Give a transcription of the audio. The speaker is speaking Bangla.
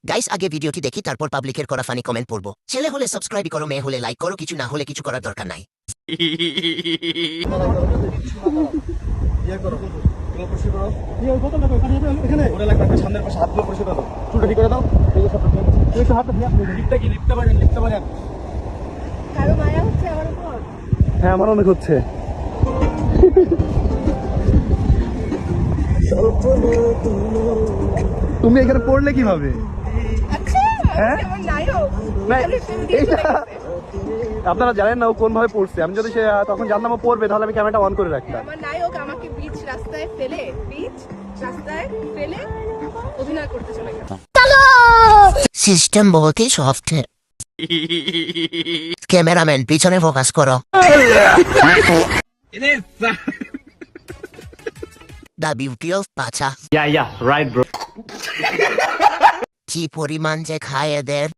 গাইস আগে ভিডিওটি দেখি তারপর পাবলিকের করা ফানি কমেন্ট পড়বো। ছেলে হলে সাবস্ক্রাইব করো, মেয়ে হলে লাইক করো, কিছু না হলে কিছু করার দরকার নাই। হ্যাঁ আমার অনেক হচ্ছে। তুমি এখানে পড়লে কিভাবে? হ্যাঁ? না, এইটা- আপনারা জানেন না ও কোন ভাবে পড়ছে। আমি যদি সে তখন জানতাম ও পড়বে তাহলে আমি ক্যামেরাটা অন করে রাখতাম। আমার নায়ক আমাকে বিচ রাস্তায় ফেলে অভিনয় করতে চলে গেছে। সিস্টেম বহুত ही সফট है। ক্যামেরাম্যান পিছনে ফোকাস করো। দ্য বিউটি অফ পাছা। Yeah, right, bro. কি পরিমাণ যে খায় এদের।